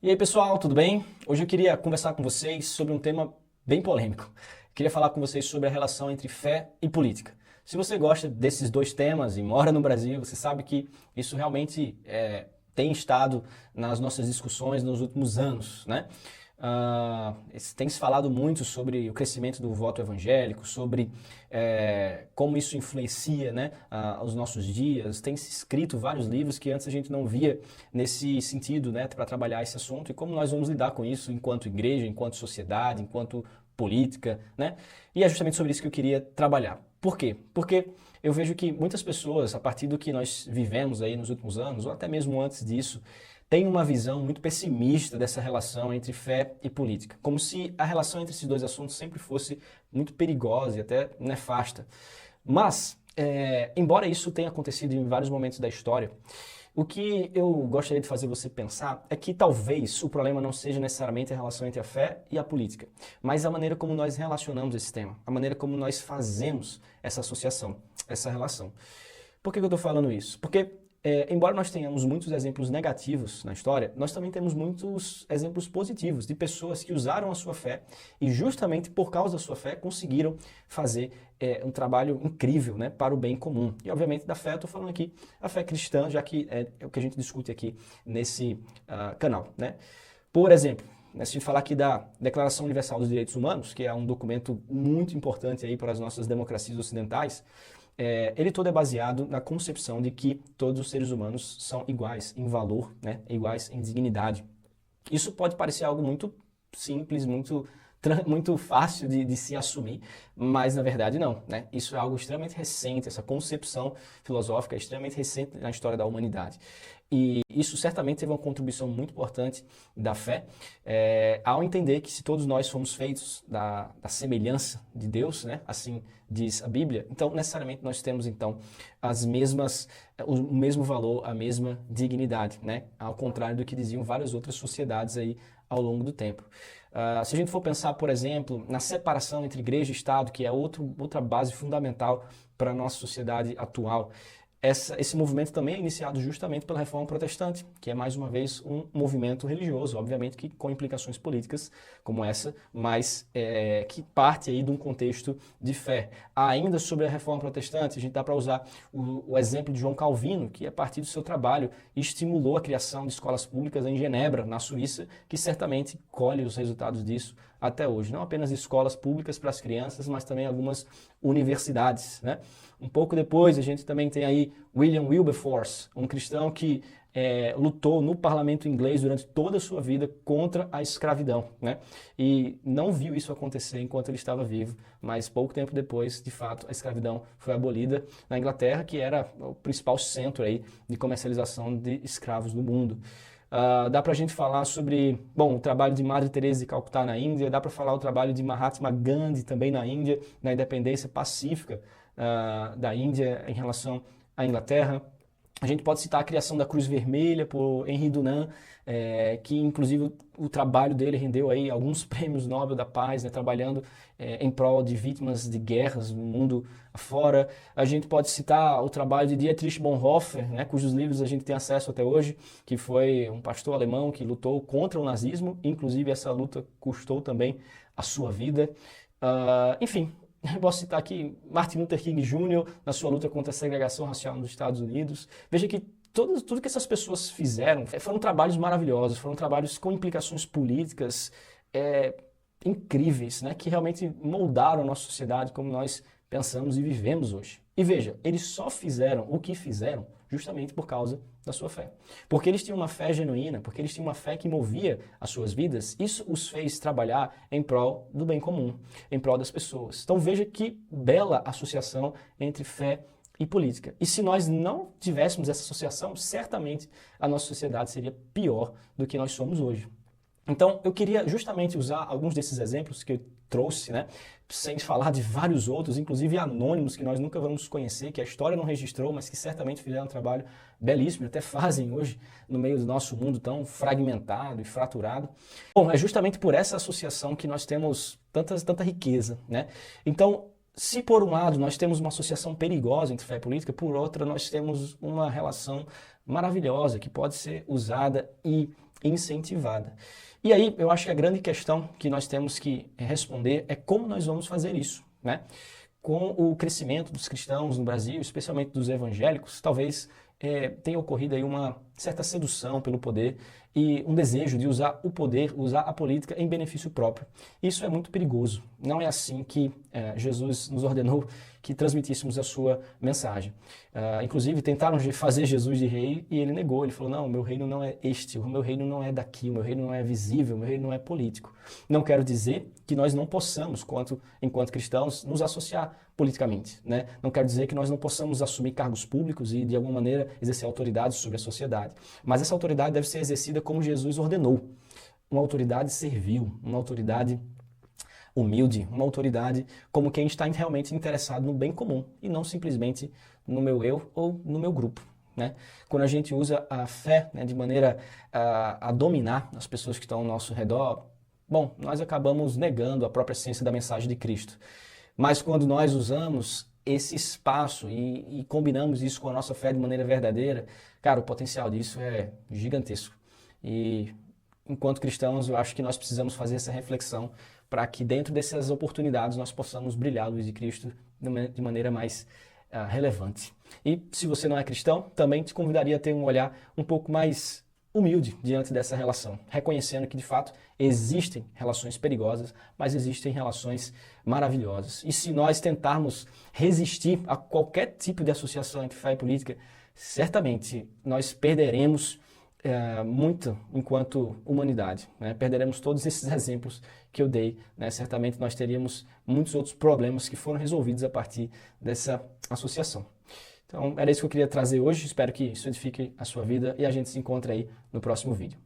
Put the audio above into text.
E aí, pessoal, tudo bem? Hoje eu queria conversar com vocês sobre um tema bem polêmico. Queria falar com vocês sobre a relação entre fé e política. Se você gosta desses dois temas e mora no Brasil, você sabe que isso realmente tem estado nas nossas discussões nos últimos anos, né? Tem se falado muito sobre o crescimento do voto evangélico, sobre como isso influencia, né, os nossos dias. Tem se escrito vários livros que antes a gente não via nesse sentido, né, para trabalhar esse assunto e como nós vamos lidar com isso enquanto igreja, enquanto sociedade, enquanto política, né? E é justamente sobre isso que eu queria trabalhar. Por quê? Porque eu vejo que muitas pessoas, a partir do que nós vivemos aí nos últimos anos, ou até mesmo antes disso, têm uma visão muito pessimista dessa relação entre fé e política, como se a relação entre esses dois assuntos sempre fosse muito perigosa e até nefasta. Mas, embora isso tenha acontecido em vários momentos da história, o que eu gostaria de fazer você pensar é que talvez o problema não seja necessariamente a relação entre a fé e a política, mas a maneira como nós relacionamos esse tema, a maneira como nós fazemos essa associação, essa relação. Por que eu estou falando isso? Porque, embora nós tenhamos muitos exemplos negativos na história, nós também temos muitos exemplos positivos de pessoas que usaram a sua fé e justamente por causa da sua fé conseguiram fazer um trabalho incrível, né, para o bem comum. E obviamente da fé eu estou falando aqui a fé cristã, já que é o que a gente discute aqui nesse canal, né? Por exemplo, né, se a gente falar aqui da Declaração Universal dos Direitos Humanos, que é um documento muito importante aí para as nossas democracias ocidentais, ele todo é baseado na concepção de que todos os seres humanos são iguais em valor, né, iguais em dignidade. Isso pode parecer algo muito simples, muito fácil de se assumir, mas na verdade não, né? Isso é algo extremamente recente, essa concepção filosófica é extremamente recente na história da humanidade. E isso certamente teve uma contribuição muito importante da fé, ao entender que se todos nós fomos feitos da semelhança de Deus, né? Assim diz a Bíblia, então necessariamente nós temos então o mesmo valor, a mesma dignidade, né? Ao contrário do que diziam várias outras sociedades aí ao longo do tempo. Se a gente for pensar, por exemplo, na separação entre igreja e Estado, que é outra base fundamental para a nossa sociedade atual, esse movimento também é iniciado justamente pela Reforma Protestante, que é mais uma vez um movimento religioso, obviamente que com implicações políticas como essa, mas que parte aí de um contexto de fé. Ainda sobre a Reforma Protestante, a gente dá para usar o exemplo de João Calvino, que a partir do seu trabalho estimulou a criação de escolas públicas em Genebra, na Suíça, que certamente colhe os resultados disso até hoje. Não apenas escolas públicas para as crianças, mas também algumas universidades, né? Um pouco depois, a gente também tem aí William Wilberforce, um cristão que lutou no parlamento inglês durante toda a sua vida contra a escravidão, né? E não viu isso acontecer enquanto ele estava vivo, mas pouco tempo depois, de fato, a escravidão foi abolida na Inglaterra, que era o principal centro aí de comercialização de escravos do mundo. Dá para a gente falar sobre, bom, o trabalho de Madre Teresa de Calcutá na Índia, dá para falar o trabalho de Mahatma Gandhi também na Índia, na independência pacífica da Índia em relação à Inglaterra. A gente pode citar a criação da Cruz Vermelha por Henri Dunant, que inclusive o trabalho dele rendeu aí alguns prêmios Nobel da Paz, né, trabalhando em prol de vítimas de guerras no mundo afora. A gente pode citar o trabalho de Dietrich Bonhoeffer, né, cujos livros a gente tem acesso até hoje, que foi um pastor alemão que lutou contra o nazismo, inclusive essa luta custou também a sua vida. Enfim, eu posso citar aqui Martin Luther King Jr. na sua luta contra a segregação racial nos Estados Unidos. Veja que tudo que essas pessoas fizeram foram trabalhos maravilhosos, foram trabalhos com implicações políticas incríveis, né, que realmente moldaram a nossa sociedade como nós pensamos e vivemos hoje. E veja, eles só fizeram o que fizeram justamente por causa da sua fé. Porque eles tinham uma fé genuína, porque eles tinham uma fé que movia as suas vidas, isso os fez trabalhar em prol do bem comum, em prol das pessoas. Então veja que bela associação entre fé e política. E se nós não tivéssemos essa associação, certamente a nossa sociedade seria pior do que nós somos hoje. Então, eu queria justamente usar alguns desses exemplos que eu trouxe, né, sem falar de vários outros, inclusive anônimos, que nós nunca vamos conhecer, que a história não registrou, mas que certamente fizeram um trabalho belíssimo, até fazem hoje no meio do nosso mundo tão fragmentado e fraturado. Bom, é justamente por essa associação que nós temos tanta riqueza, né? Então, se por um lado nós temos uma associação perigosa entre fé e política, por outra nós temos uma relação maravilhosa que pode ser usada e incentivada. E aí, eu acho que a grande questão que nós temos que responder é como nós vamos fazer isso, né? Com o crescimento dos cristãos no Brasil, especialmente dos evangélicos, talvez tenha ocorrido aí uma certa sedução pelo poder e um desejo de usar o poder, usar a política em benefício próprio. Isso é muito perigoso. Não é assim que Jesus nos ordenou que transmitíssemos a sua mensagem. Inclusive, tentaram fazer Jesus de rei e ele negou. Ele falou, não, o meu reino não é este, o meu reino não é daqui, o meu reino não é visível, o meu reino não é político. Não quero dizer que nós não possamos, enquanto cristãos, nos associar politicamente, né? Não quero dizer que nós não possamos assumir cargos públicos e, de alguma maneira, exercer autoridade sobre a sociedade. Mas essa autoridade deve ser exercida como Jesus ordenou. Uma autoridade servil, uma autoridade humilde, uma autoridade como quem está realmente interessado no bem comum e não simplesmente no meu eu ou no meu grupo. Né? Quando a gente usa a fé, né, de maneira a dominar as pessoas que estão ao nosso redor, bom, nós acabamos negando a própria essência da mensagem de Cristo. Mas quando nós usamos esse espaço e combinamos isso com a nossa fé de maneira verdadeira, cara, o potencial disso é gigantesco. E enquanto cristãos, eu acho que nós precisamos fazer essa reflexão para que dentro dessas oportunidades nós possamos brilhar a luz de Cristo de maneira mais relevante. E se você não é cristão, também te convidaria a ter um olhar um pouco mais humilde diante dessa relação, reconhecendo que de fato existem relações perigosas, mas existem relações maravilhosas. E se nós tentarmos resistir a qualquer tipo de associação entre fé e política, certamente nós perderemos muito enquanto humanidade, né? Perderemos todos esses exemplos que eu dei, né? Certamente nós teríamos muitos outros problemas que foram resolvidos a partir dessa associação. Então, era isso que eu queria trazer hoje. Espero que isso edifique a sua vida e a gente se encontra aí no próximo vídeo.